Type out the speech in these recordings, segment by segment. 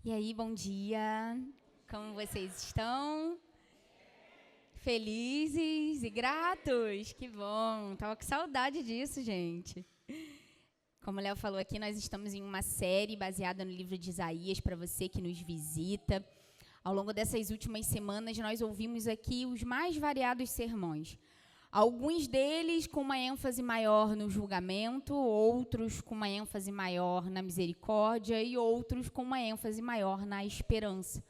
E aí, bom dia. Como vocês estão? Felizes e gratos? Que bom. Tava com saudade disso, gente. Como o Léo falou aqui, nós estamos em uma série baseada no livro de Isaías para você que nos visita. Ao longo dessas últimas semanas, nós ouvimos aqui os mais variados sermões. Alguns deles com uma ênfase maior no julgamento, outros com uma ênfase maior na misericórdia e outros com uma ênfase maior na esperança.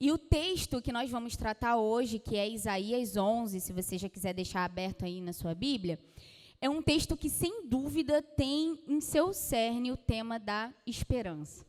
E o texto que nós vamos tratar hoje, que é Isaías 11, se você já quiser deixar aberto aí na sua Bíblia, é um texto que, sem dúvida, tem em seu cerne o tema da esperança.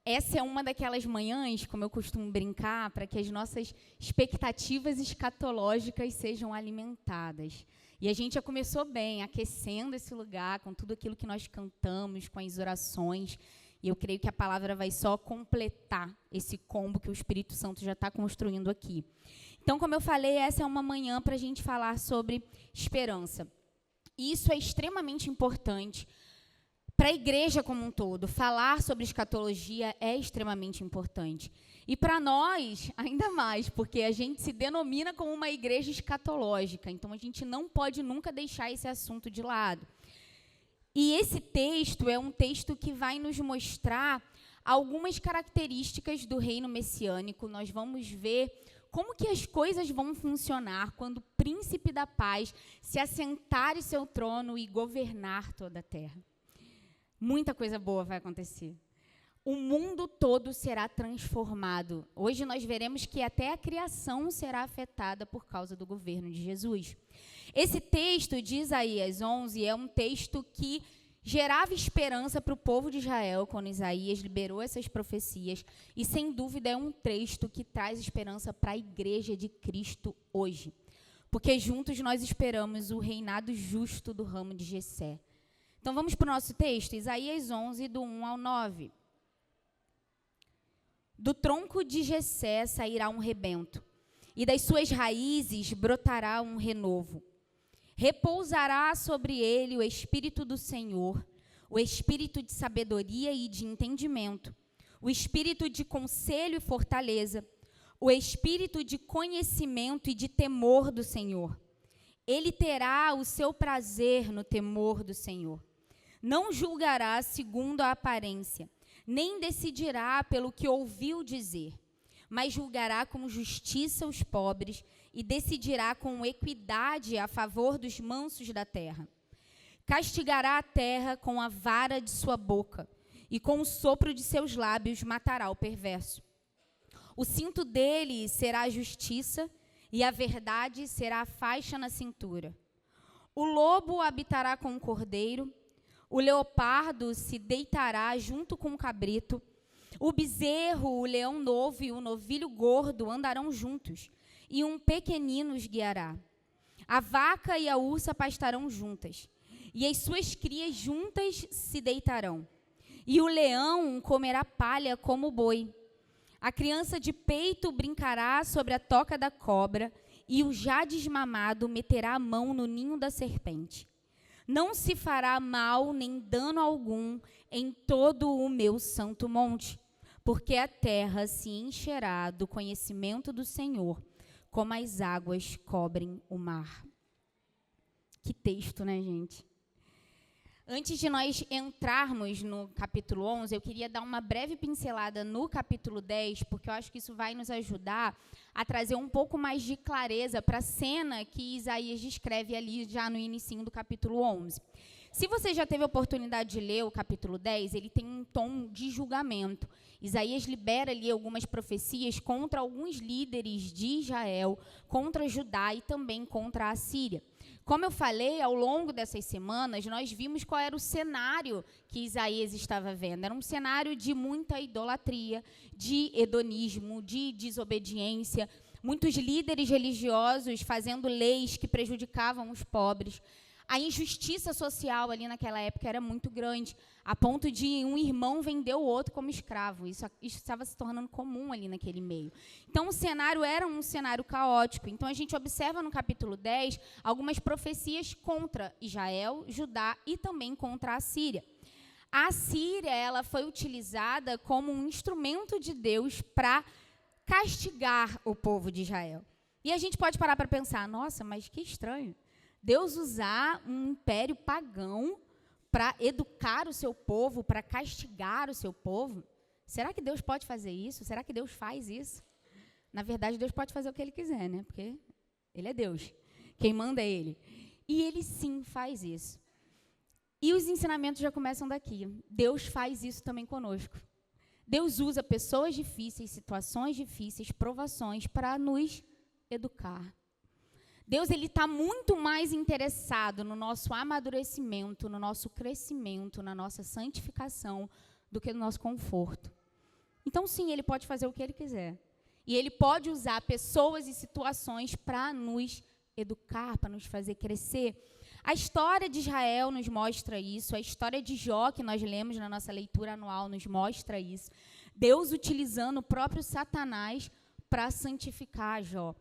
Essa é uma daquelas manhãs, como eu costumo brincar, para que as nossas expectativas escatológicas sejam alimentadas. E a gente já começou bem, aquecendo esse lugar com tudo aquilo que nós cantamos, com as orações. E eu creio que a palavra vai só completar esse combo que o Espírito Santo já está construindo aqui. Então, como eu falei, essa é uma manhã para a gente falar sobre esperança. E isso é extremamente importante para a igreja como um todo. Falar sobre escatologia é extremamente importante. E para nós, ainda mais, porque a gente se denomina como uma igreja escatológica. Então, a gente não pode nunca deixar esse assunto de lado. E esse texto é um texto que vai nos mostrar algumas características do reino messiânico. Nós vamos ver como que as coisas vão funcionar quando o príncipe da paz se assentar em seu trono e governar toda a terra. Muita coisa boa vai acontecer. O mundo todo será transformado. Hoje nós veremos que até a criação será afetada por causa do governo de Jesus. Esse texto de Isaías 11 é um texto que gerava esperança para o povo de Israel quando Isaías liberou essas profecias. E, sem dúvida, é um texto que traz esperança para a igreja de Cristo hoje. Porque juntos nós esperamos o reinado justo do ramo de Jessé. Então, vamos para o nosso texto, Isaías 11, do 1 ao 9. Do tronco de Jessé sairá um rebento, e das suas raízes brotará um renovo. Repousará sobre ele o Espírito do Senhor, o Espírito de sabedoria e de entendimento, o Espírito de conselho e fortaleza, o Espírito de conhecimento e de temor do Senhor. Ele terá o seu prazer no temor do Senhor. Não julgará segundo a aparência, nem decidirá pelo que ouviu dizer, mas julgará com justiça os pobres e decidirá com equidade a favor dos mansos da terra. Castigará a terra com a vara de sua boca, e com o sopro de seus lábios matará o perverso. O cinto dele será a justiça, e a verdade será a faixa na cintura. O lobo habitará com o cordeiro, o leopardo se deitará junto com o cabrito, o bezerro, o leão novo e o novilho gordo andarão juntos, e um pequenino os guiará. A vaca e a ursa pastarão juntas, e as suas crias juntas se deitarão. E o leão comerá palha como o boi. A criança de peito brincará sobre a toca da cobra, e o já desmamado meterá a mão no ninho da serpente. Não se fará mal nem dano algum em todo o meu santo monte, porque a terra se encherá do conhecimento do Senhor, como as águas cobrem o mar. Que texto, né, gente? Antes de nós entrarmos no capítulo 11, eu queria dar uma breve pincelada no capítulo 10, porque eu acho que isso vai nos ajudar a trazer um pouco mais de clareza para a cena que Isaías descreve ali já no inicinho do capítulo 11. Se você já teve a oportunidade de ler o capítulo 10, ele tem um tom de julgamento. Isaías libera ali algumas profecias contra alguns líderes de Israel, contra Judá e também contra a Síria. Como eu falei, ao longo dessas semanas, nós vimos qual era o cenário que Isaías estava vendo. Era um cenário de muita idolatria, de hedonismo, de desobediência, muitos líderes religiosos fazendo leis que prejudicavam os pobres. A injustiça social ali naquela época era muito grande, a ponto de um irmão vender o outro como escravo. Isso estava se tornando comum ali naquele meio. Então, o cenário era um cenário caótico. Então, a gente observa no capítulo 10 algumas profecias contra Israel, Judá e também contra a Síria. A Síria, ela foi utilizada como um instrumento de Deus para castigar o povo de Israel. E a gente pode parar para pensar, nossa, mas que estranho. Deus usar um império pagão para educar o seu povo, para castigar o seu povo. Será que Deus pode fazer isso? Será que Deus faz isso? Na verdade, Deus pode fazer o que Ele quiser, né? Porque Ele é Deus. Quem manda é Ele. E Ele sim faz isso. E os ensinamentos já começam daqui. Deus faz isso também conosco. Deus usa pessoas difíceis, situações difíceis, provações para nos educar. Deus, Ele está muito mais interessado no nosso amadurecimento, no nosso crescimento, na nossa santificação, do que no nosso conforto. Então, sim, Ele pode fazer o que Ele quiser. E Ele pode usar pessoas e situações para nos educar, para nos fazer crescer. A história de Israel nos mostra isso, a história de Jó, que nós lemos na nossa leitura anual, nos mostra isso. Deus utilizando o próprio Satanás para santificar Jó.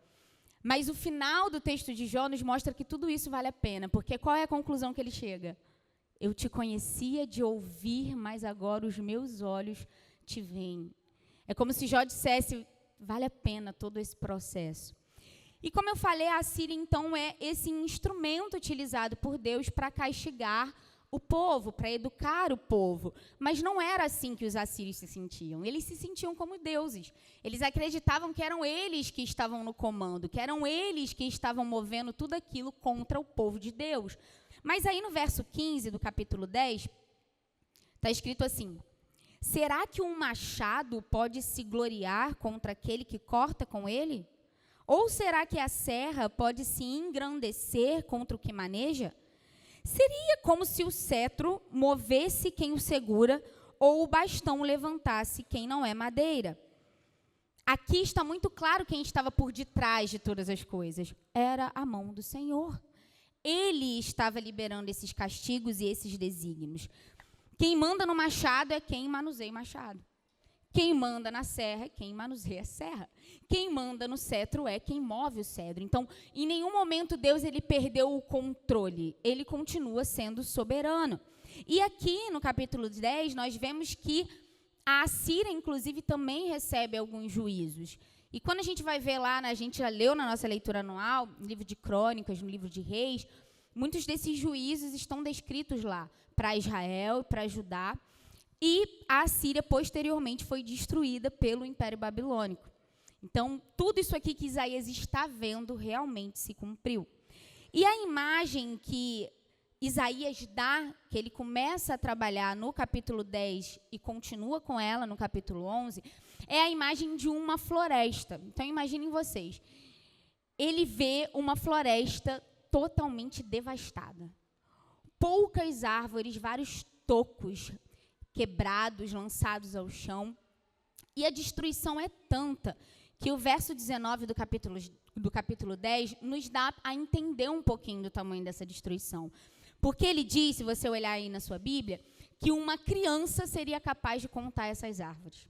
Mas o final do texto de Jó nos mostra que tudo isso vale a pena, porque qual é a conclusão que ele chega? Eu te conhecia de ouvir, mas agora os meus olhos te veem. É como se Jó dissesse, vale a pena todo esse processo. E como eu falei, a Síria, então, é esse instrumento utilizado por Deus para castigar o povo, para educar o povo. Mas não era assim que os assírios se sentiam. Eles se sentiam como deuses. Eles acreditavam que eram eles que estavam no comando, que eram eles que estavam movendo tudo aquilo contra o povo de Deus. Mas aí no verso 15 do capítulo 10, está escrito assim, será que um machado pode se gloriar contra aquele que corta com ele? Ou será que a serra pode se engrandecer contra o que maneja? Seria como se o cetro movesse quem o segura, ou o bastão levantasse quem não é madeira. Aqui está muito claro quem estava por detrás de todas as coisas. Era a mão do Senhor. Ele estava liberando esses castigos e esses desígnios. Quem manda no machado é quem manuseia o machado. Quem manda na serra é quem manuseia a serra. Quem manda no cetro é quem move o cedro. Então, em nenhum momento Deus ele perdeu o controle. Ele continua sendo soberano. E aqui no capítulo 10, nós vemos que a Assíria, inclusive, também recebe alguns juízos. E quando a gente vai ver lá, a gente já leu na nossa leitura anual, no livro de Crônicas, no livro de Reis, muitos desses juízos estão descritos lá para Israel, para Judá. E a Assíria, posteriormente, foi destruída pelo Império Babilônico. Então, tudo isso aqui que Isaías está vendo realmente se cumpriu. E a imagem que Isaías dá, que ele começa a trabalhar no capítulo 10 e continua com ela no capítulo 11, é a imagem de uma floresta. Então, imaginem vocês. Ele vê uma floresta totalmente devastada. Poucas árvores, vários tocos quebrados, lançados ao chão. E a destruição é tanta que o verso 19 do capítulo 10 nos dá a entender um pouquinho do tamanho dessa destruição. Porque ele diz, se você olhar aí na sua Bíblia, que uma criança seria capaz de contar essas árvores.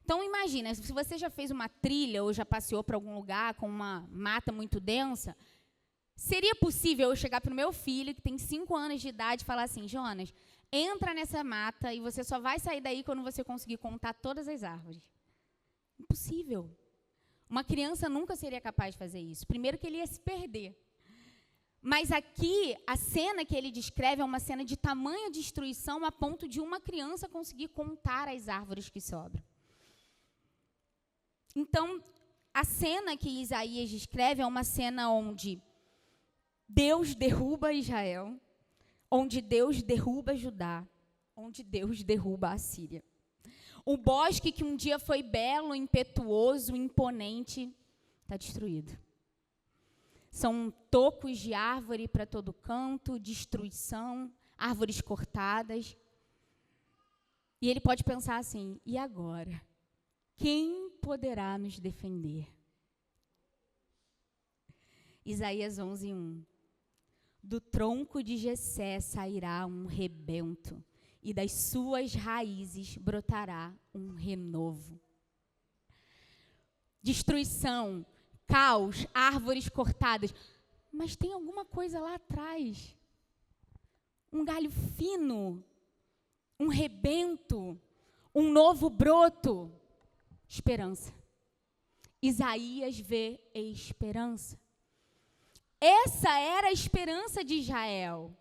Então, imagina, se você já fez uma trilha ou já passeou para algum lugar com uma mata muito densa, seria possível eu chegar para o meu filho, que tem 5 anos de idade, e falar assim, Jonas, entra nessa mata e você só vai sair daí quando você conseguir contar todas as árvores. Impossível. Uma criança nunca seria capaz de fazer isso. Primeiro que ele ia se perder. Mas aqui, a cena que ele descreve é uma cena de tamanha destruição a ponto de uma criança conseguir contar as árvores que sobram. Então, a cena que Isaías descreve é uma cena onde Deus derruba Israel, onde Deus derruba Judá, onde Deus derruba a Síria. O bosque que um dia foi belo, impetuoso, imponente, está destruído. São tocos de árvore para todo canto, destruição, árvores cortadas. E ele pode pensar assim, e agora? Quem poderá nos defender? Isaías 11:1. Do tronco de Jessé sairá um rebento, e das suas raízes brotará um renovo. Destruição, caos, árvores cortadas. Mas tem alguma coisa lá atrás. Um galho fino, um rebento, um novo broto. Esperança. Isaías vê esperança. Essa era a esperança de Israel.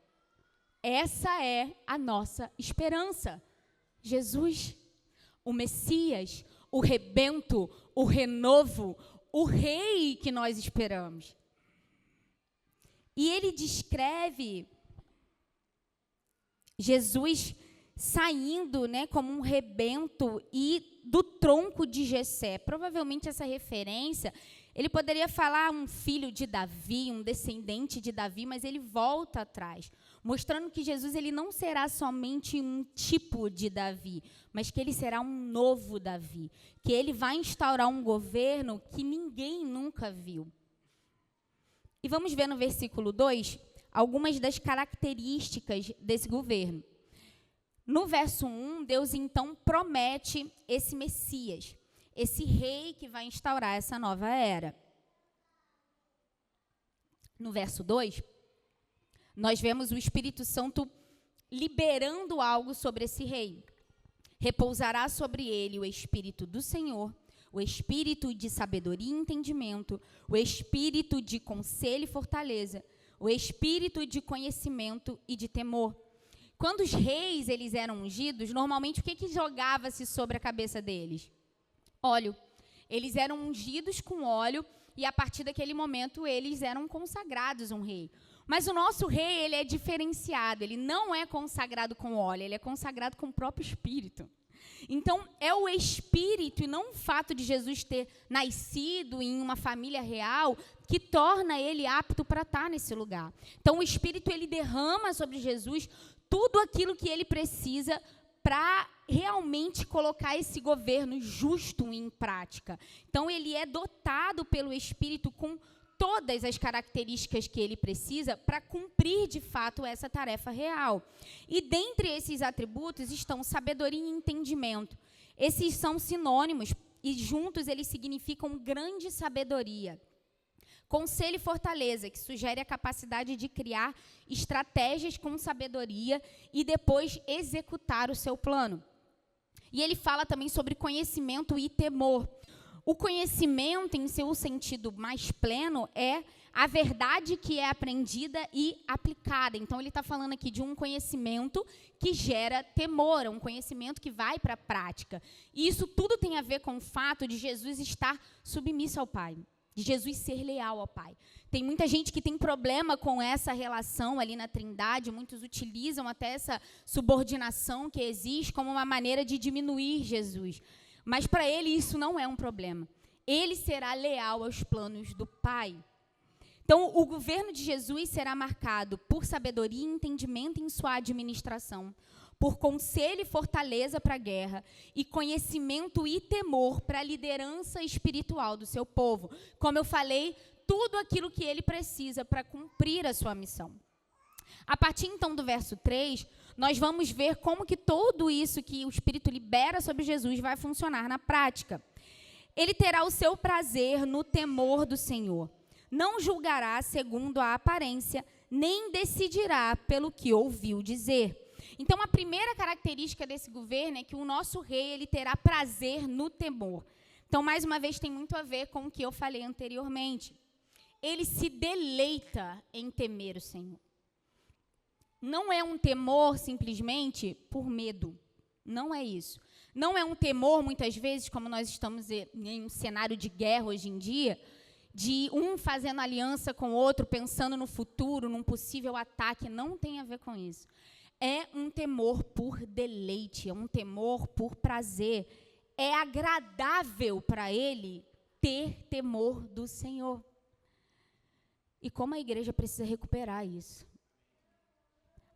Essa é a nossa esperança. Jesus, o Messias, o rebento, o renovo, o rei que nós esperamos. E ele descreve Jesus saindo, como um rebento e do tronco de Jessé. Provavelmente essa referência, ele poderia falar um filho de Davi, um descendente de Davi, mas ele volta atrás, mostrando que Jesus ele não será somente um tipo de Davi, mas que ele será um novo Davi, que ele vai instaurar um governo que ninguém nunca viu. E vamos ver no versículo 2 algumas das características desse governo. No verso 1, Deus então promete esse Messias, esse rei que vai instaurar essa nova era. No verso 2, nós vemos o Espírito Santo liberando algo sobre esse rei. Repousará sobre ele o Espírito do Senhor, o Espírito de sabedoria e entendimento, o Espírito de conselho e fortaleza, o Espírito de conhecimento e de temor. Quando os reis eles eram ungidos, normalmente o que jogava-se sobre a cabeça deles? Óleo. Eles eram ungidos com óleo e a partir daquele momento eles eram consagrados um rei. Mas o nosso rei, ele é diferenciado, ele não é consagrado com óleo, ele é consagrado com o próprio Espírito. Então, é o Espírito e não o fato de Jesus ter nascido em uma família real que torna ele apto para estar nesse lugar. Então, o Espírito, ele derrama sobre Jesus tudo aquilo que ele precisa para realmente colocar esse governo justo em prática. Então, ele é dotado pelo Espírito com todas as características que ele precisa para cumprir, de fato, essa tarefa real. E dentre esses atributos estão sabedoria e entendimento. Esses são sinônimos e juntos eles significam grande sabedoria. Conselho e fortaleza, que sugere a capacidade de criar estratégias com sabedoria e depois executar o seu plano. E ele fala também sobre conhecimento e temor. O conhecimento, em seu sentido mais pleno, é a verdade que é aprendida e aplicada. Então, ele está falando aqui de um conhecimento que gera temor, um conhecimento que vai para a prática. E isso tudo tem a ver com o fato de Jesus estar submisso ao Pai, de Jesus ser leal ao Pai. Tem muita gente que tem problema com essa relação ali na Trindade, muitos utilizam até essa subordinação que existe como uma maneira de diminuir Jesus. Mas para ele isso não é um problema. Ele será leal aos planos do Pai. Então, o governo de Jesus será marcado por sabedoria e entendimento em sua administração, por conselho e fortaleza para a guerra, e conhecimento e temor para a liderança espiritual do seu povo. Como eu falei, tudo aquilo que ele precisa para cumprir a sua missão. A partir, então, do verso 3, nós vamos ver como que tudo isso que o Espírito libera sobre Jesus vai funcionar na prática. Ele terá o seu prazer no temor do Senhor. Não julgará segundo a aparência, nem decidirá pelo que ouviu dizer. Então, a primeira característica desse governo é que o nosso rei ele terá prazer no temor. Então, mais uma vez, tem muito a ver com o que eu falei anteriormente. Ele se deleita em temer o Senhor. Não é um temor simplesmente por medo. Não é isso. Não é um temor, muitas vezes, como nós estamos em um cenário de guerra hoje em dia, de um fazendo aliança com o outro, pensando no futuro, num possível ataque. Não tem a ver com isso. É um temor por deleite, é um temor por prazer. É agradável para ele ter temor do Senhor. E como a igreja precisa recuperar isso?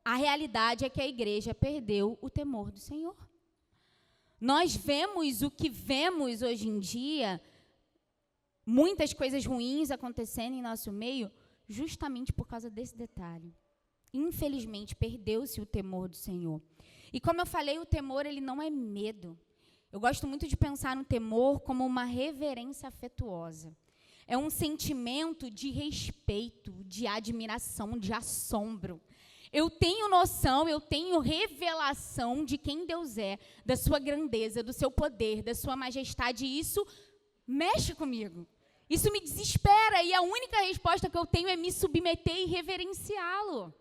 A realidade é que a igreja perdeu o temor do Senhor. Nós vemos o que vemos hoje em dia, muitas coisas ruins acontecendo em nosso meio, justamente por causa desse detalhe. Infelizmente, perdeu-se o temor do Senhor. E como eu falei, o temor ele não é medo. Eu gosto muito de pensar no temor como uma reverência afetuosa. É um sentimento de respeito, de admiração, de assombro. eu tenho noção, eu tenho revelação de quem Deus é, da sua grandeza, do seu poder, da sua majestade, e isso mexe comigo. Isso me desespera, e a única resposta que eu tenho é me submeter e reverenciá-lo.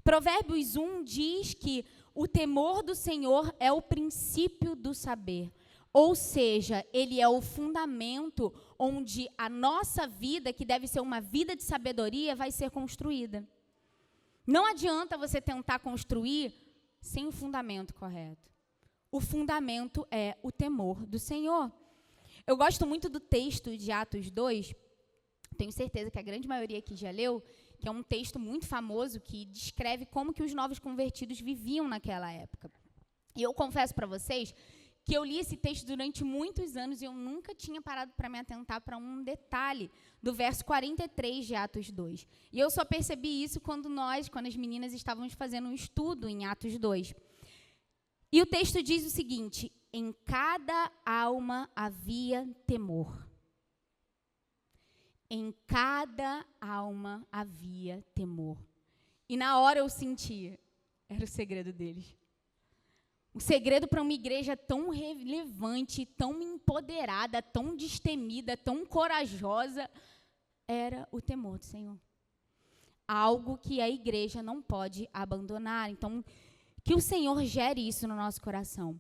Provérbios 1 diz que o temor do Senhor é o princípio do saber. Ou seja, ele é o fundamento onde a nossa vida, que deve ser uma vida de sabedoria, vai ser construída. Não adianta você tentar construir sem o fundamento correto. O fundamento é o temor do Senhor. Eu gosto muito do texto de Atos 2, tenho certeza que a grande maioria aqui já leu, que é um texto muito famoso que descreve como que os novos convertidos viviam naquela época. E eu confesso para vocês que eu li esse texto durante muitos anos e eu nunca tinha parado para me atentar para um detalhe do verso 43 de Atos 2. E eu só percebi isso quando as meninas estávamos fazendo um estudo em Atos 2. E o texto diz o seguinte: em cada alma havia temor. Em cada alma havia temor. E na hora eu senti, era o segredo deles. O segredo para uma igreja tão relevante, tão empoderada, tão destemida, tão corajosa, era o temor do Senhor. Algo que a igreja não pode abandonar. Então, que o Senhor gere isso no nosso coração.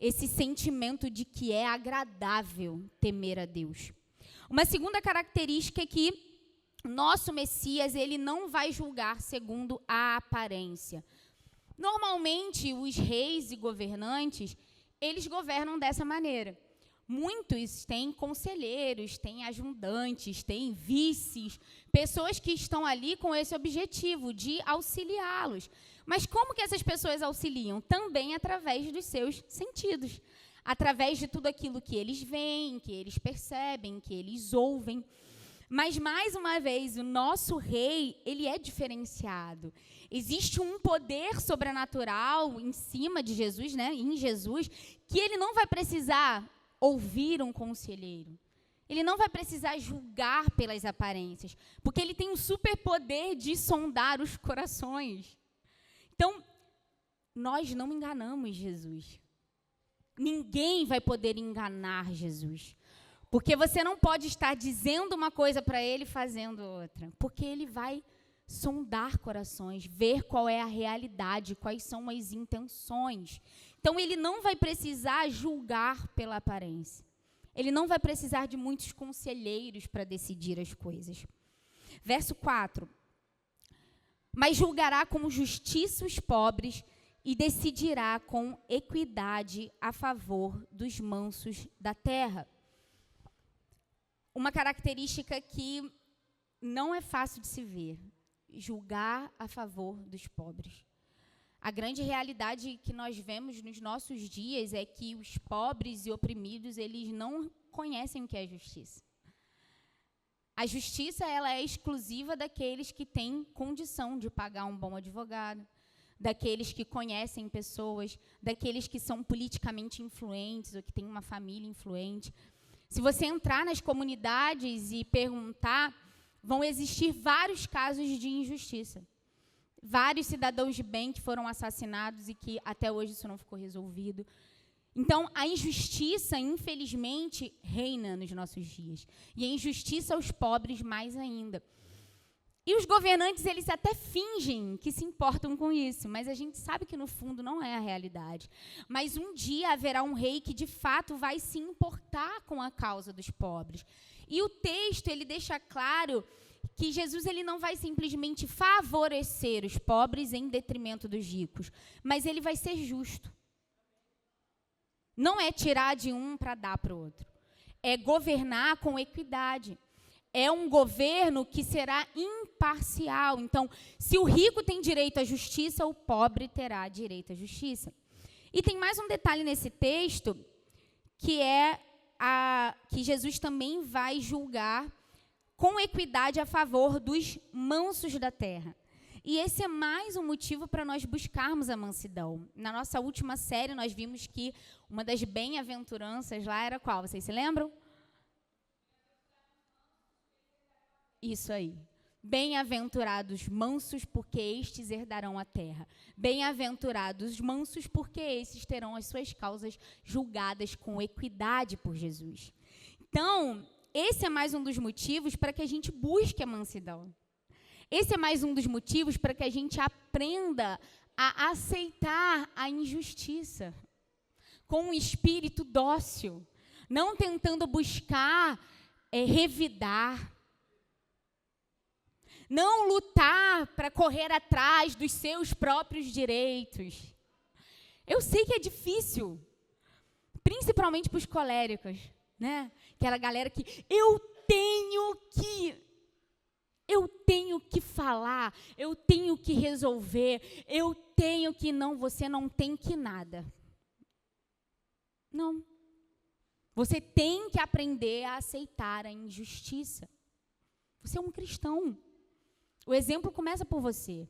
Esse sentimento de que é agradável temer a Deus. Uma segunda característica é que nosso Messias, ele não vai julgar segundo a aparência. Normalmente, os reis e governantes, eles governam dessa maneira. Muitos têm conselheiros, têm ajudantes, têm vices, pessoas que estão ali com esse objetivo de auxiliá-los. Mas como que essas pessoas auxiliam? Também através dos seus sentidos, através de tudo aquilo que eles veem, que eles percebem, que eles ouvem. Mas, mais uma vez, o nosso rei, ele é diferenciado. Existe um poder sobrenatural em cima de Jesus, né, em Jesus, que ele não vai precisar ouvir um conselheiro. Ele não vai precisar julgar pelas aparências, porque ele tem um superpoder de sondar os corações. Então, nós não enganamos Jesus. Ninguém vai poder enganar Jesus. Porque você não pode estar dizendo uma coisa para ele e fazendo outra. Porque ele vai sondar corações, ver qual é a realidade, quais são as intenções. Então, ele não vai precisar julgar pela aparência. Ele não vai precisar de muitos conselheiros para decidir as coisas. Verso 4. Mas julgará com justiça os pobres e decidirá com equidade a favor dos mansos da terra. Uma característica que não é fácil de se ver: julgar a favor dos pobres. A grande realidade que nós vemos nos nossos dias é que os pobres e oprimidos, eles não conhecem o que é justiça. A justiça, ela é exclusiva daqueles que têm condição de pagar um bom advogado, daqueles que conhecem pessoas, daqueles que são politicamente influentes ou que têm uma família influente. Se você entrar nas comunidades e perguntar, vão existir vários casos de injustiça. Vários cidadãos de bem que foram assassinados e que até hoje isso não ficou resolvido. Então, a injustiça, infelizmente, reina nos nossos dias. E a injustiça aos pobres mais ainda. E os governantes, eles até fingem que se importam com isso, mas a gente sabe que, no fundo, não é a realidade. Mas um dia haverá um rei que, de fato, vai se importar com a causa dos pobres. E o texto, ele deixa claro que Jesus, ele não vai simplesmente favorecer os pobres em detrimento dos ricos, mas ele vai ser justo. Não é tirar de um para dar para o outro. É governar com equidade. É um governo que será imparcial. Então, se o rico tem direito à justiça, o pobre terá direito à justiça. E tem mais um detalhe nesse texto, que é que Jesus também vai julgar com equidade a favor dos mansos da terra. E esse é mais um motivo para nós buscarmos a mansidão. Na nossa última série, nós vimos que uma das bem-aventuranças lá era qual? Vocês se lembram? Isso aí. Bem-aventurados mansos, porque estes herdarão a terra. Bem-aventurados mansos, porque esses terão as suas causas julgadas com equidade por Jesus. Então, esse é mais um dos motivos para que a gente busque a mansidão. Esse é mais um dos motivos para que a gente aprenda a aceitar a injustiça com um espírito dócil, não tentando buscar revidar, não lutar para correr atrás dos seus próprios direitos. Eu sei que é difícil, principalmente para os coléricos, né? Aquela galera que eu tenho que falar, eu tenho que resolver, eu tenho que não, você não tem que nada. Não. Você tem que aprender a aceitar a injustiça. Você é um cristão. O exemplo começa por você.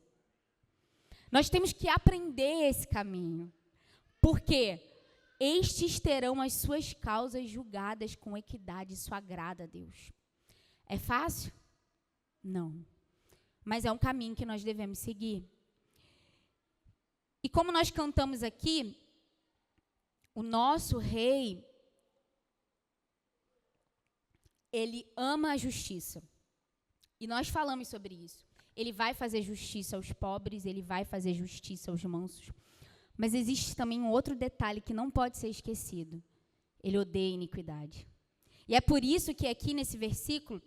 Nós temos que aprender esse caminho. Porque estes terão as suas causas julgadas com equidade. Isso agrada a Deus. É fácil? Não. Mas é um caminho que nós devemos seguir. E como nós cantamos aqui, o nosso rei, ele ama a justiça. E nós falamos sobre isso. Ele vai fazer justiça aos pobres, ele vai fazer justiça aos mansos. Mas existe também um outro detalhe que não pode ser esquecido. Ele odeia a iniquidade. E é por isso que aqui nesse versículo,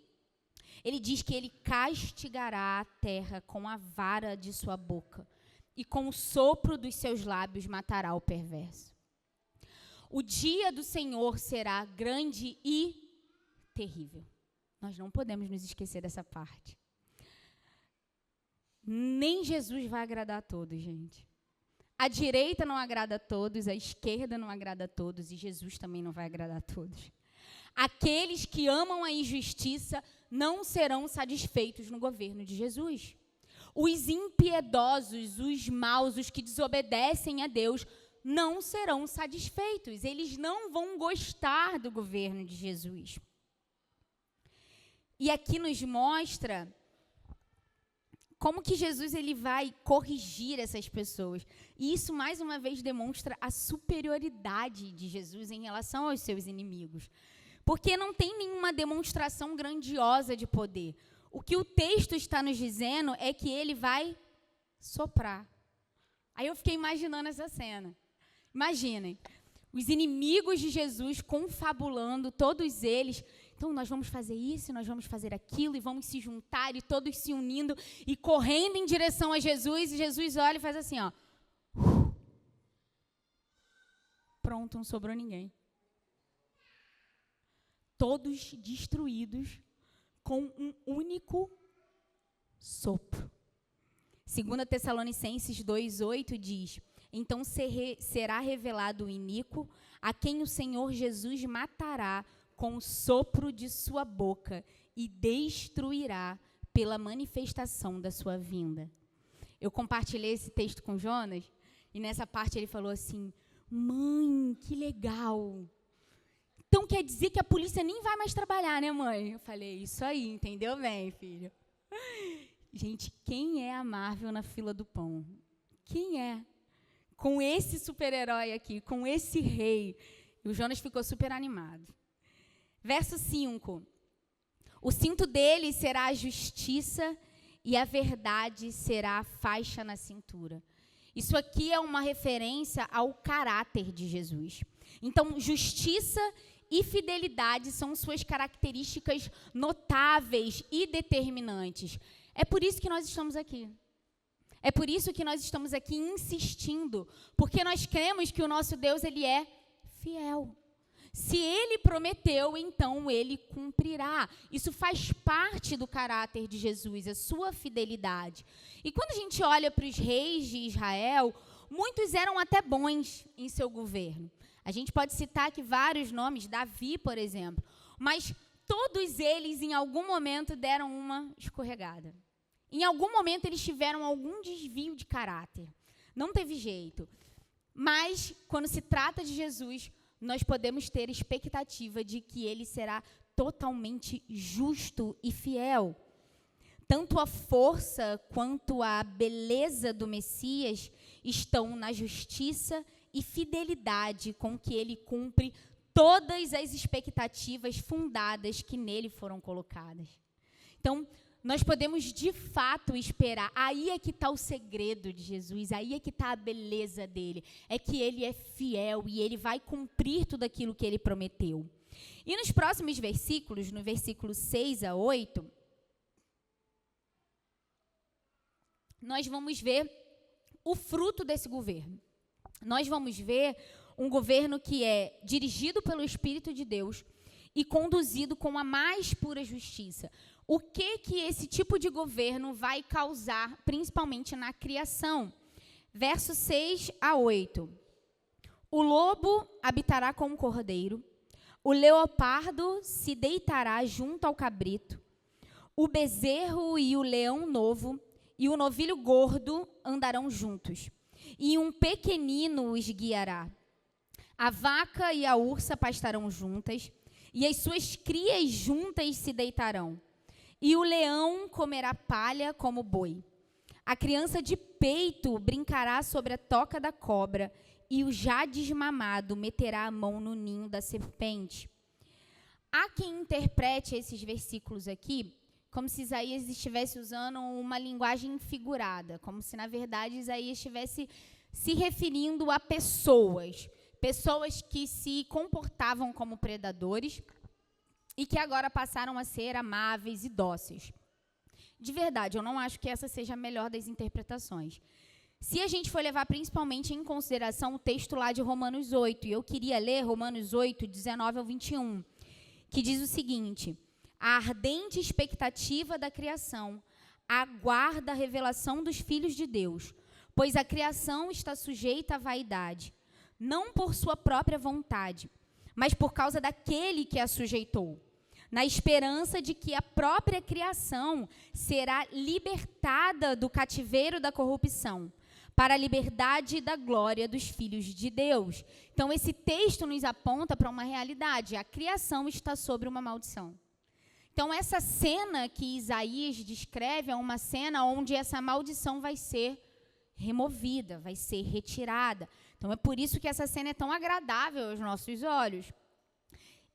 ele diz que ele castigará a terra com a vara de sua boca, e com o sopro dos seus lábios matará o perverso. O dia do Senhor será grande e terrível. Nós não podemos nos esquecer dessa parte. Nem Jesus vai agradar a todos, gente. A direita não agrada a todos, a esquerda não agrada a todos, e Jesus também não vai agradar a todos. Aqueles que amam a injustiça não serão satisfeitos no governo de Jesus. Os impiedosos, os maus, os que desobedecem a Deus, não serão satisfeitos. Eles não vão gostar do governo de Jesus. E aqui nos mostra como que Jesus ele vai corrigir essas pessoas. E isso, mais uma vez, demonstra a superioridade de Jesus em relação aos seus inimigos. Porque não tem nenhuma demonstração grandiosa de poder. O que o texto está nos dizendo é que ele vai soprar. Aí eu fiquei imaginando essa cena. Imaginem, os inimigos de Jesus confabulando, todos eles. Então, nós vamos fazer isso, nós vamos fazer aquilo, e vamos se juntar, e todos se unindo, e correndo em direção a Jesus, e Jesus olha e faz assim, ó. Pronto, não sobrou ninguém. Todos destruídos com um único sopro. 2 Tessalonicenses 2:8 diz: então será revelado o iníquo, a quem o Senhor Jesus matará com o sopro de sua boca e destruirá pela manifestação da sua vinda. Eu compartilhei esse texto com Jonas, e nessa parte ele falou assim: mãe, que legal. Então quer dizer que a polícia nem vai mais trabalhar, né, mãe? Eu falei, isso aí, entendeu bem, filho? Gente, quem é a Marvel na fila do pão? Quem é? Com esse super-herói aqui, com esse rei. E o Jonas ficou super animado. Verso 5. O cinto dele será a justiça e a verdade será a faixa na cintura. Isso aqui é uma referência ao caráter de Jesus. Então, justiça e fidelidade são suas características notáveis e determinantes. É por isso que nós estamos aqui. É por isso que nós estamos aqui insistindo, porque nós cremos que o nosso Deus, ele é fiel. Se ele prometeu, então ele cumprirá. Isso faz parte do caráter de Jesus, a sua fidelidade. E quando a gente olha para os reis de Israel, muitos eram até bons em seu governo. A gente pode citar aqui vários nomes, Davi, por exemplo, mas todos eles, em algum momento, deram uma escorregada. Em algum momento, eles tiveram algum desvio de caráter. Não teve jeito. Mas, quando se trata de Jesus, nós podemos ter expectativa de que ele será totalmente justo e fiel. Tanto a força quanto a beleza do Messias estão na justiça e fidelidade com que ele cumpre todas as expectativas fundadas que nele foram colocadas. Então, nós podemos de fato esperar. Aí é que está o segredo de Jesus, aí é que está a beleza dele. É que ele é fiel e ele vai cumprir tudo aquilo que ele prometeu. E nos próximos versículos, no versículo 6 a 8, nós vamos ver o fruto desse governo. Nós vamos ver um governo que é dirigido pelo Espírito de Deus e conduzido com a mais pura justiça. O que esse tipo de governo vai causar, principalmente na criação? Verso 6 a 8. O lobo habitará com o cordeiro, o leopardo se deitará junto ao cabrito, o bezerro e o leão novo e o novilho gordo andarão juntos, e um pequenino os guiará. A vaca e a ursa pastarão juntas, e as suas crias juntas se deitarão. E o leão comerá palha como boi. A criança de peito brincará sobre a toca da cobra, e o já desmamado meterá a mão no ninho da serpente. Há quem interprete esses versículos aqui como se Isaías estivesse usando uma linguagem figurada, como se, na verdade, Isaías estivesse se referindo a pessoas que se comportavam como predadores e que agora passaram a ser amáveis e dóceis. De verdade, eu não acho que essa seja a melhor das interpretações. Se a gente for levar principalmente em consideração o texto lá de Romanos 8, e eu queria ler Romanos 8, 19 ao 21, que diz o seguinte: a ardente expectativa da criação aguarda a revelação dos filhos de Deus, pois a criação está sujeita à vaidade, não por sua própria vontade, mas por causa daquele que a sujeitou, na esperança de que a própria criação será libertada do cativeiro da corrupção, para a liberdade da glória dos filhos de Deus. Então, esse texto nos aponta para uma realidade: a criação está sobre uma maldição. Então, essa cena que Isaías descreve é uma cena onde essa maldição vai ser removida, vai ser retirada. Então, é por isso que essa cena é tão agradável aos nossos olhos.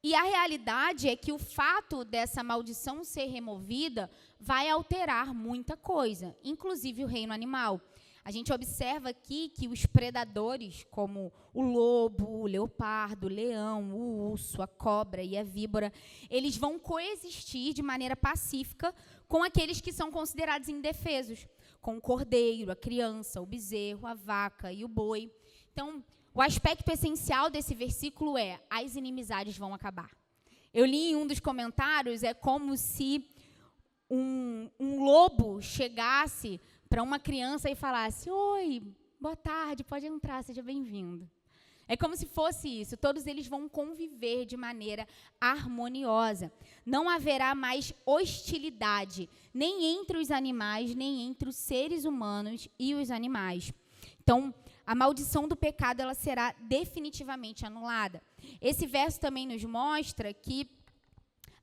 E a realidade é que o fato dessa maldição ser removida vai alterar muita coisa, inclusive o reino animal. A gente observa aqui que os predadores, como o lobo, o leopardo, o leão, o urso, a cobra e a víbora, eles vão coexistir de maneira pacífica com aqueles que são considerados indefesos, com o cordeiro, a criança, o bezerro, a vaca e o boi. Então, o aspecto essencial desse versículo é: as inimizades vão acabar. Eu li em um dos comentários, é como se um lobo chegasse para uma criança e falasse: oi, boa tarde, pode entrar, seja bem-vindo. É como se fosse isso, todos eles vão conviver de maneira harmoniosa. Não haverá mais hostilidade, nem entre os animais, nem entre os seres humanos e os animais. Então, a maldição do pecado, ela será definitivamente anulada. Esse verso também nos mostra que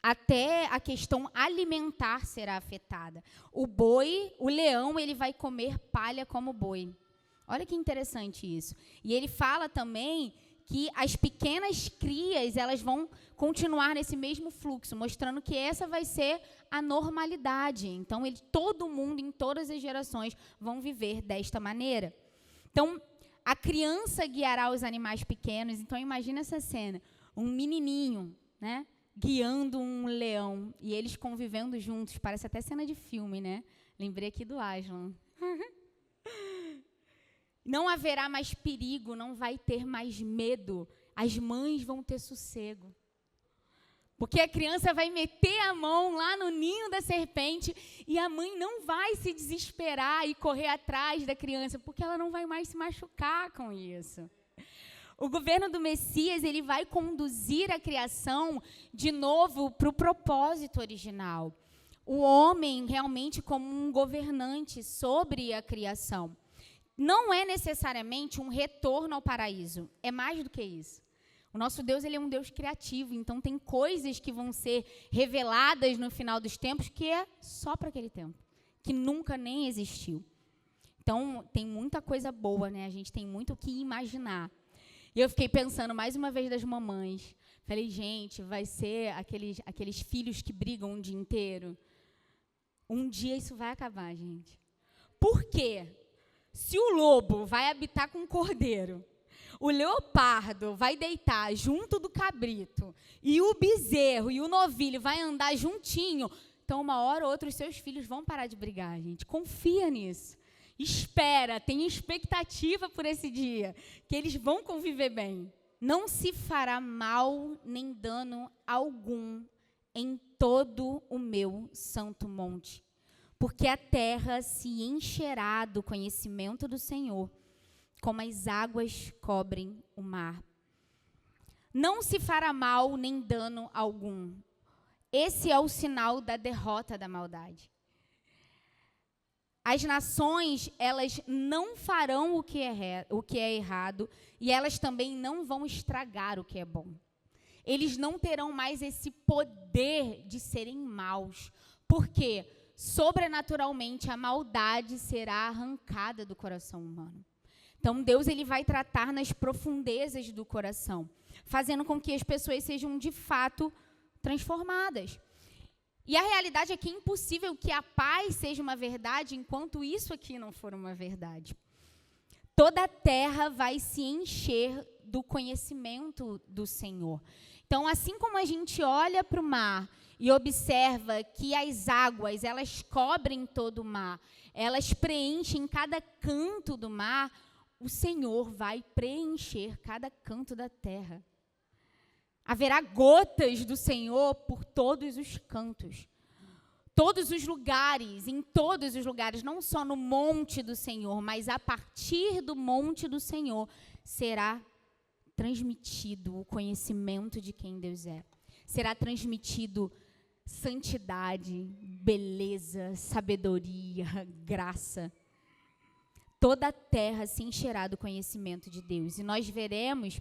até a questão alimentar será afetada. O boi, o leão, ele vai comer palha como boi. Olha que interessante isso. E ele fala também que as pequenas crias, elas vão continuar nesse mesmo fluxo, mostrando que essa vai ser a normalidade. Então, todo mundo, em todas as gerações, vão viver desta maneira. Então, a criança guiará os animais pequenos. Então, imagina essa cena. Um menininho, né, guiando um leão, e eles convivendo juntos. Parece até cena de filme, né? Lembrei aqui do Aslan. Não haverá mais perigo, não vai ter mais medo. As mães vão ter sossego. Porque a criança vai meter a mão lá no ninho da serpente e a mãe não vai se desesperar e correr atrás da criança, porque ela não vai mais se machucar com isso. O governo do Messias, ele vai conduzir a criação de novo para o propósito original. O homem realmente como um governante sobre a criação. Não é necessariamente um retorno ao paraíso, é mais do que isso. O nosso Deus, ele é um Deus criativo, então tem coisas que vão ser reveladas no final dos tempos que é só para aquele tempo, que nunca nem existiu. Então, tem muita coisa boa, né? A gente tem muito o que imaginar. E eu fiquei pensando mais uma vez das mamães. Falei, gente, vai ser aqueles filhos que brigam o dia inteiro. Um dia isso vai acabar, gente. Por quê? Se o lobo vai habitar com o cordeiro, o leopardo vai deitar junto do cabrito, e o bezerro e o novilho vai andar juntinho, então uma hora ou outra os seus filhos vão parar de brigar, gente. Confia nisso. Espera, tenha expectativa por esse dia, que eles vão conviver bem. Não se fará mal nem dano algum em todo o meu santo monte, porque a terra se encherá do conhecimento do Senhor, como as águas cobrem o mar. Não se fará mal nem dano algum. Esse é o sinal da derrota da maldade. As nações, elas não farão o que é errado, e elas também não vão estragar o que é bom. Eles não terão mais esse poder de serem maus, porque sobrenaturalmente a maldade será arrancada do coração humano. Então Deus, ele vai tratar nas profundezas do coração, fazendo com que as pessoas sejam de fato transformadas. E a realidade é que é impossível que a paz seja uma verdade enquanto isso aqui não for uma verdade. Toda a terra vai se encher do conhecimento do Senhor. Então, assim como a gente olha para o mar e observa que as águas, elas cobrem todo o mar, elas preenchem cada canto do mar, o Senhor vai preencher cada canto da terra. Haverá gotas do Senhor por todos os cantos. Todos os lugares, em todos os lugares, não só no monte do Senhor, mas a partir do monte do Senhor, será transmitido o conhecimento de quem Deus é. Será transmitido santidade, beleza, sabedoria, graça. Toda a terra se encherá do conhecimento de Deus. E nós veremos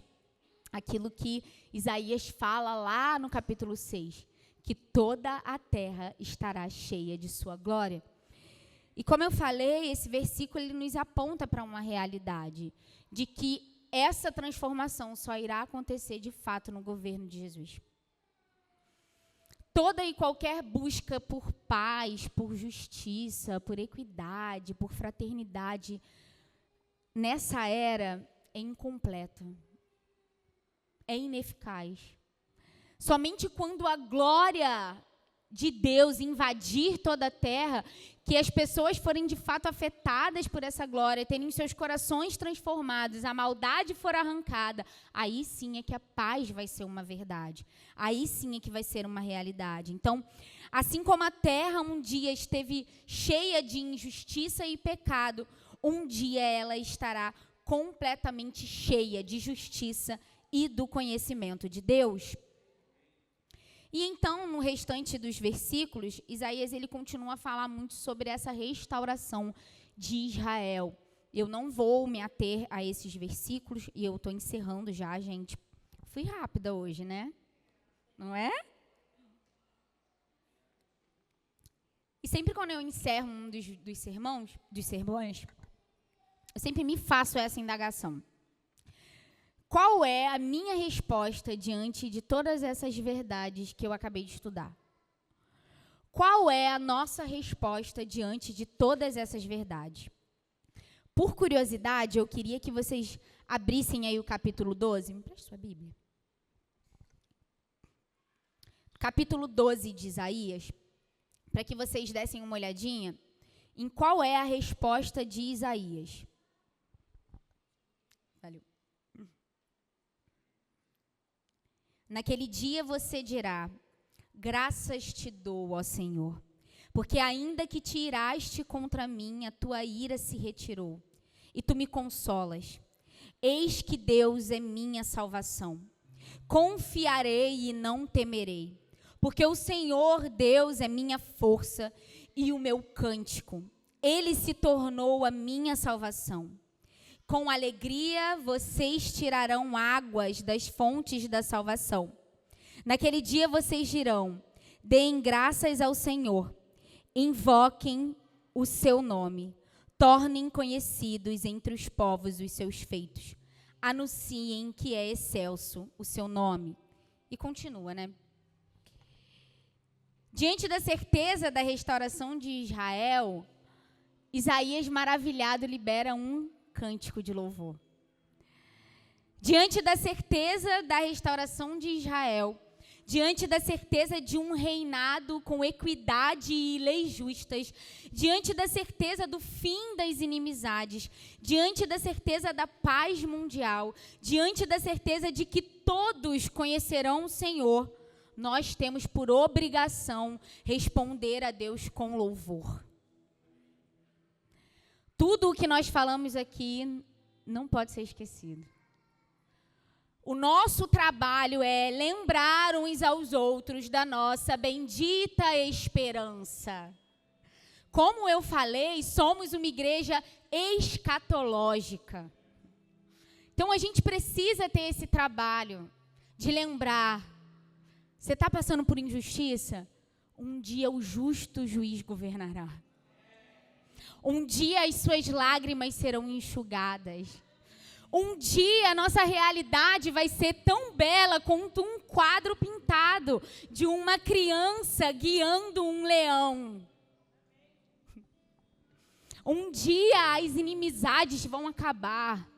aquilo que Isaías fala lá no capítulo 6, que toda a terra estará cheia de sua glória. E como eu falei, esse versículo ele nos aponta para uma realidade, de que essa transformação só irá acontecer de fato no governo de Jesus. Toda e qualquer busca por paz, por justiça, por equidade, por fraternidade, nessa era é incompleta. É ineficaz. Somente quando a glória de Deus invadir toda a terra, que as pessoas forem de fato afetadas por essa glória, terem seus corações transformados, a maldade for arrancada, aí sim é que a paz vai ser uma verdade. Aí sim é que vai ser uma realidade. Então, assim como a terra um dia esteve cheia de injustiça e pecado, um dia ela estará completamente cheia de justiça e do conhecimento de Deus. E então, no restante dos versículos, Isaías ele continua a falar muito sobre essa restauração de Israel. Eu não vou me ater a esses versículos, e eu estou encerrando já, gente. Fui rápida hoje, né? Não é? E sempre quando eu encerro um dos sermões, eu sempre me faço essa indagação. Qual é a minha resposta diante de todas essas verdades que eu acabei de estudar? Qual é a nossa resposta diante de todas essas verdades? Por curiosidade, eu queria que vocês abrissem aí o capítulo 12. Me preste sua Bíblia. Capítulo 12 de Isaías, para que vocês dessem uma olhadinha em qual é a resposta de Isaías. Valeu. Naquele dia você dirá: graças te dou, ó Senhor, porque ainda que te iraste contra mim, a tua ira se retirou, e tu me consolas. Eis que Deus é minha salvação. Confiarei e não temerei, porque o Senhor Deus é minha força e o meu cântico. Ele se tornou a minha salvação. Com alegria vocês tirarão águas das fontes da salvação. Naquele dia vocês dirão: deem graças ao Senhor, invoquem o seu nome, tornem conhecidos entre os povos os seus feitos, anunciem que é excelso o seu nome. E continua, né? Diante da certeza da restauração de Israel, Isaías, maravilhado, libera um cântico de louvor. Diante da certeza da restauração de Israel, diante da certeza de um reinado com equidade e leis justas, diante da certeza do fim das inimizades, diante da certeza da paz mundial, diante da certeza de que todos conhecerão o Senhor, nós temos por obrigação responder a Deus com louvor. Tudo o que nós falamos aqui não pode ser esquecido. O nosso trabalho é lembrar uns aos outros da nossa bendita esperança. Como eu falei, somos uma igreja escatológica. Então a gente precisa ter esse trabalho de lembrar. Você está passando por injustiça? Um dia o justo juiz governará. Um dia as suas lágrimas serão enxugadas. Um dia a nossa realidade vai ser tão bela quanto um quadro pintado de uma criança guiando um leão. Um dia as inimizades vão acabar.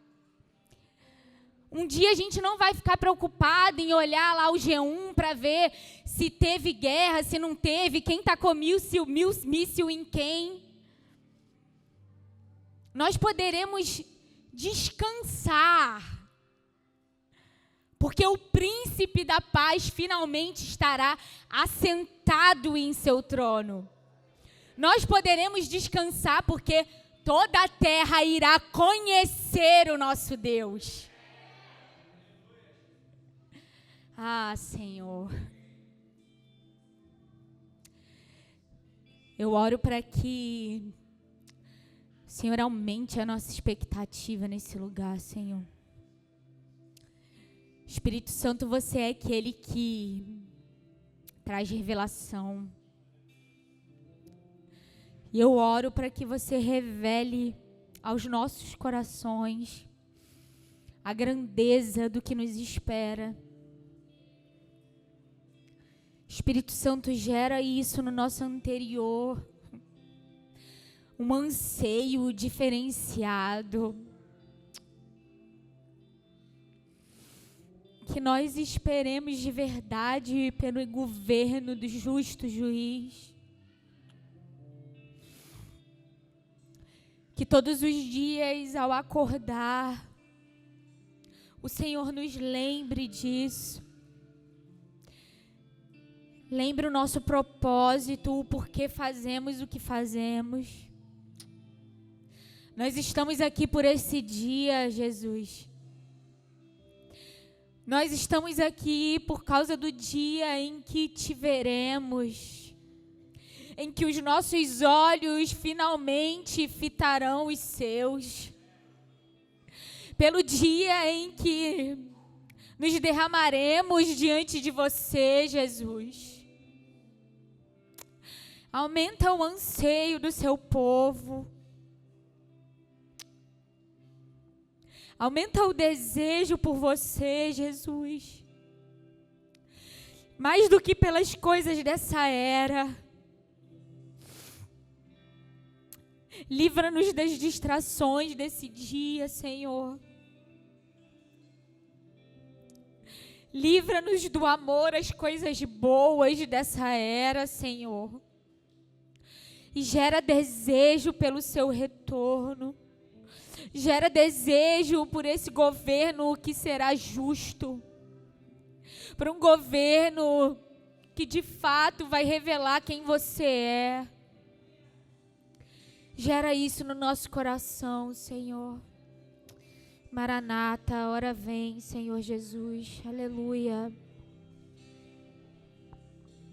Um dia a gente não vai ficar preocupado em olhar lá o G1 para ver se teve guerra, se não teve, quem está com míssil em quem. Nós poderemos descansar, porque o príncipe da paz finalmente estará assentado em seu trono. Nós poderemos descansar porque toda a terra irá conhecer o nosso Deus. Ah, Senhor. Eu oro para que o Senhor aumente a nossa expectativa nesse lugar, Senhor. Espírito Santo, você é aquele que traz revelação. E eu oro para que você revele aos nossos corações a grandeza do que nos espera. Espírito Santo, gera isso no nosso interior. Um anseio diferenciado. Que nós esperemos de verdade pelo governo do justo juiz. Que todos os dias, ao acordar, o Senhor nos lembre disso. Lembre o nosso propósito, o porquê fazemos o que fazemos. Nós estamos aqui por esse dia, Jesus. Nós estamos aqui por causa do dia em que te veremos, em que os nossos olhos finalmente fitarão os seus. Pelo dia em que nos derramaremos diante de você, Jesus. Aumenta o anseio do seu povo. Aumenta o desejo por você, Jesus. Mais do que pelas coisas dessa era. Livra-nos das distrações desse dia, Senhor. Livra-nos do amor às coisas boas dessa era, Senhor. E gera desejo pelo seu retorno. Gera desejo por esse governo que será justo. Por um governo que de fato vai revelar quem você é. Gera isso no nosso coração, Senhor. Maranata, ora vem, Senhor Jesus. Aleluia.